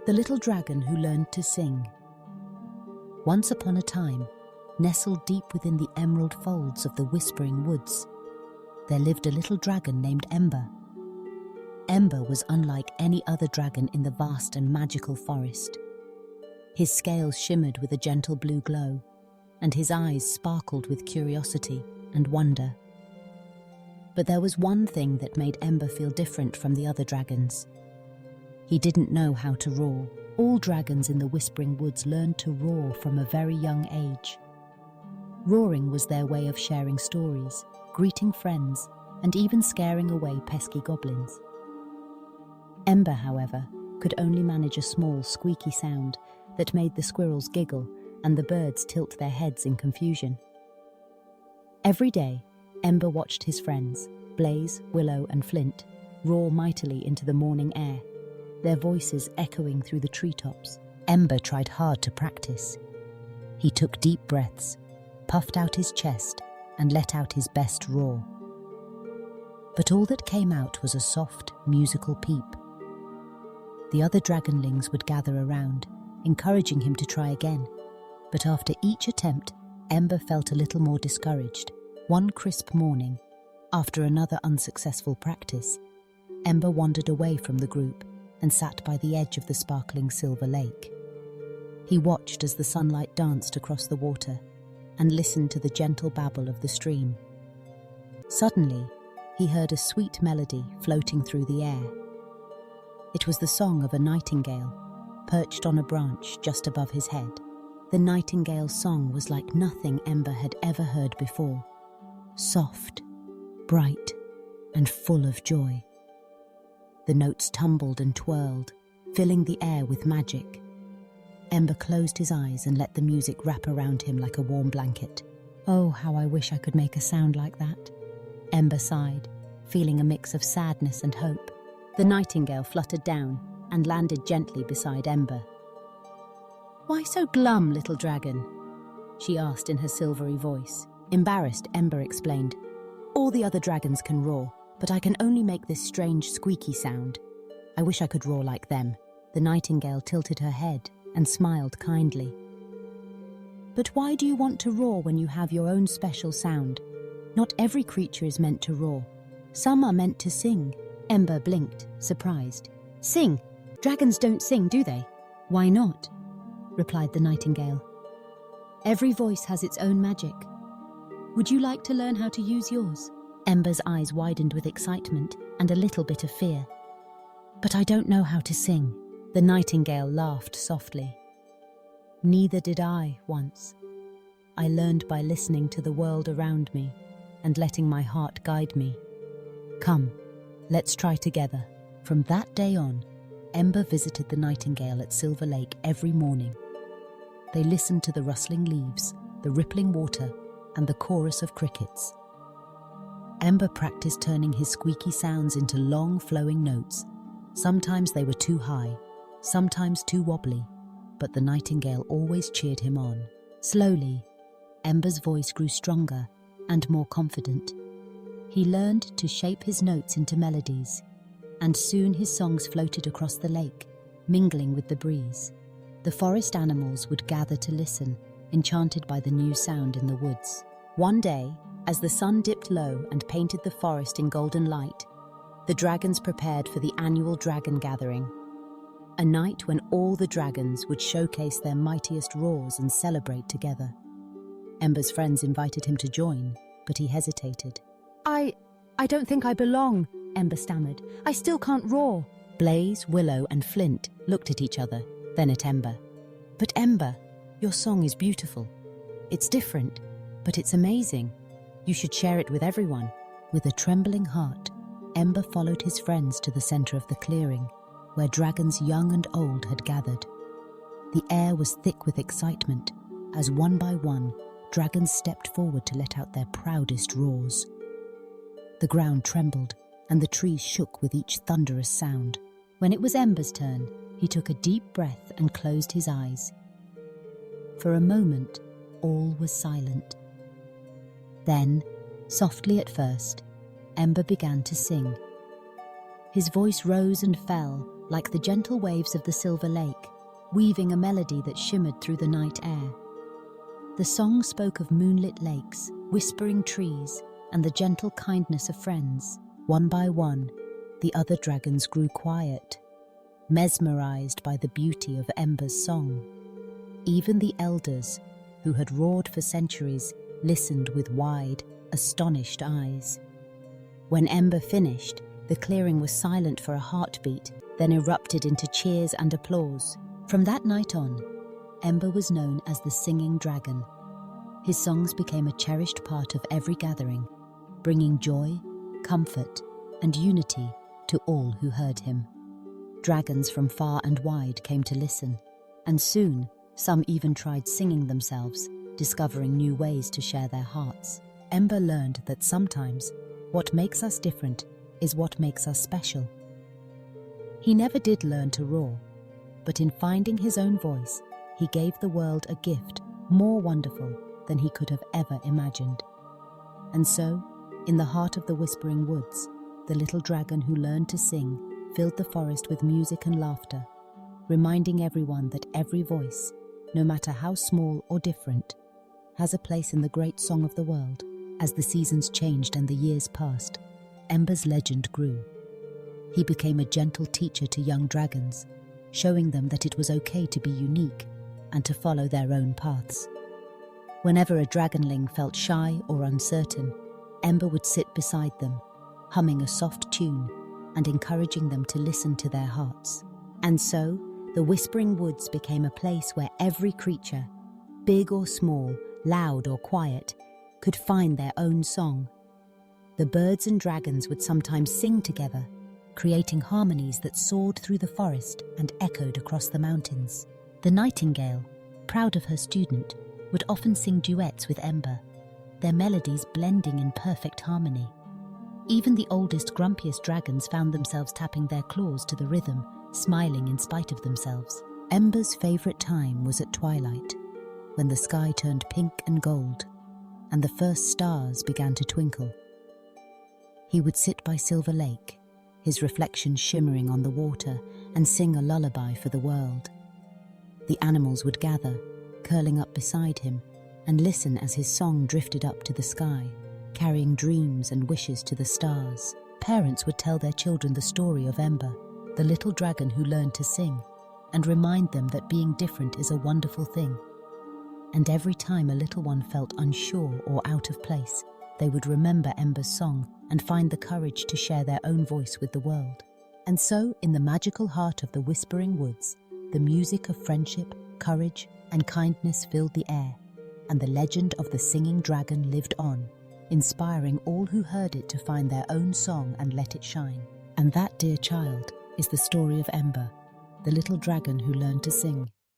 The Little Dragon Who Learned to Sing. Once upon a time, nestled deep within the emerald folds of the Whispering Woods, there lived a little dragon named Ember. Ember was unlike any other dragon in the vast and magical forest. His scales shimmered with a gentle blue glow, and his eyes sparkled with curiosity and wonder. But there was one thing that made Ember feel different from the other dragons. He didn't know how to roar. All dragons in the Whispering Woods learned to roar from a very young age. Roaring was their way of sharing stories, greeting friends, and even scaring away pesky goblins. Ember, however, could only manage a small, squeaky sound that made the squirrels giggle and the birds tilt their heads in confusion. Every day, Ember watched his friends, Blaze, Willow, and Flint, roar mightily into the morning air, their voices echoing through the treetops. Ember tried hard to practice. He took deep breaths, puffed out his chest, and let out his best roar. But all that came out was a soft, musical peep. The other dragonlings would gather around, encouraging him to try again. But after each attempt, Ember felt a little more discouraged. One crisp morning, after another unsuccessful practice, Ember wandered away from the group and sat by the edge of the sparkling silver lake. He watched as the sunlight danced across the water and listened to the gentle babble of the stream. Suddenly, he heard a sweet melody floating through the air. It was the song of a nightingale, perched on a branch just above his head. The nightingale's song was like nothing Ember had ever heard before. Soft, bright, and full of joy. The notes tumbled and twirled, filling the air with magic. Ember closed his eyes and let the music wrap around him like a warm blanket. Oh, how I wish I could make a sound like that. Ember sighed, feeling a mix of sadness and hope. The nightingale fluttered down and landed gently beside Ember. "Why so glum, little dragon?" she asked in her silvery voice. Embarrassed, Ember explained, "All the other dragons can roar, but I can only make this strange squeaky sound. I wish I could roar like them." The nightingale tilted her head and smiled kindly. "But why do you want to roar when you have your own special sound? Not every creature is meant to roar. Some are meant to sing." Ember blinked, surprised. "Sing? Dragons don't sing, do they?" "Why not?" replied the nightingale. "Every voice has its own magic. Would you like to learn how to use yours?" Ember's eyes widened with excitement and a little bit of fear. "But I don't know how to sing." The nightingale laughed softly. "Neither did I once. I learned by listening to the world around me and letting my heart guide me. Come, let's try together." From that day on, Ember visited the nightingale at Silver Lake every morning. They listened to the rustling leaves, the rippling water, and the chorus of crickets. Ember practiced turning his squeaky sounds into long, flowing notes. Sometimes they were too high, sometimes too wobbly, but the nightingale always cheered him on. Slowly, Ember's voice grew stronger and more confident. He learned to shape his notes into melodies, and soon his songs floated across the lake, mingling with the breeze. The forest animals would gather to listen, enchanted by the new sound in the woods. One day, as the sun dipped low and painted the forest in golden light, the dragons prepared for the annual dragon gathering, a night when all the dragons would showcase their mightiest roars and celebrate together. Ember's friends invited him to join, but he hesitated. I don't think I belong," Ember stammered. "I still can't roar." Blaze, Willow, and Flint looked at each other, then at Ember. "But Ember, your song is beautiful. It's different, but it's amazing. You should share it with everyone." With a trembling heart, Ember followed his friends to the center of the clearing, where dragons young and old had gathered. The air was thick with excitement, as one by one, dragons stepped forward to let out their proudest roars. The ground trembled, and the trees shook with each thunderous sound. When it was Ember's turn, he took a deep breath and closed his eyes. For a moment, all was silent. Then, softly at first, Ember began to sing. His voice rose and fell, like the gentle waves of the silver lake, weaving a melody that shimmered through the night air. The song spoke of moonlit lakes, whispering trees, and the gentle kindness of friends. One by one, the other dragons grew quiet, mesmerized by the beauty of Ember's song. Even the elders, who had roared for centuries, listened with wide, astonished eyes. When Ember finished, the clearing was silent for a heartbeat, then erupted into cheers and applause. From that night on, Ember was known as the Singing Dragon. His songs became a cherished part of every gathering, bringing joy, comfort, and unity to all who heard him. Dragons from far and wide came to listen, and soon some even tried singing themselves, discovering new ways to share their hearts. Ember learned that sometimes what makes us different is what makes us special. He never did learn to roar, but in finding his own voice, he gave the world a gift more wonderful than he could have ever imagined. And so, in the heart of the Whispering Woods, the little dragon who learned to sing filled the forest with music and laughter, reminding everyone that every voice, no matter how small or different, has a place in the great song of the world. As the seasons changed and the years passed, Ember's legend grew. He became a gentle teacher to young dragons, showing them that it was okay to be unique and to follow their own paths. Whenever a dragonling felt shy or uncertain, Ember would sit beside them, humming a soft tune and encouraging them to listen to their hearts. And so, the Whispering Woods became a place where every creature, big or small, loud or quiet, could find their own song. The birds and dragons would sometimes sing together, creating harmonies that soared through the forest and echoed across the mountains. The nightingale, proud of her student, would often sing duets with Ember, their melodies blending in perfect harmony. Even the oldest, grumpiest dragons found themselves tapping their claws to the rhythm, smiling in spite of themselves. Ember's favorite time was at twilight, when the sky turned pink and gold, and the first stars began to twinkle. He would sit by Silver Lake, his reflection shimmering on the water, and sing a lullaby for the world. The animals would gather, curling up beside him, and listen as his song drifted up to the sky, carrying dreams and wishes to the stars. Parents would tell their children the story of Ember, the little dragon who learned to sing, and remind them that being different is a wonderful thing. And every time a little one felt unsure or out of place, they would remember Ember's song and find the courage to share their own voice with the world. And so, in the magical heart of the Whispering Woods, the music of friendship, courage, and kindness filled the air, and the legend of the Singing Dragon lived on, inspiring all who heard it to find their own song and let it shine. And that, dear child, is the story of Ember, the little dragon who learned to sing.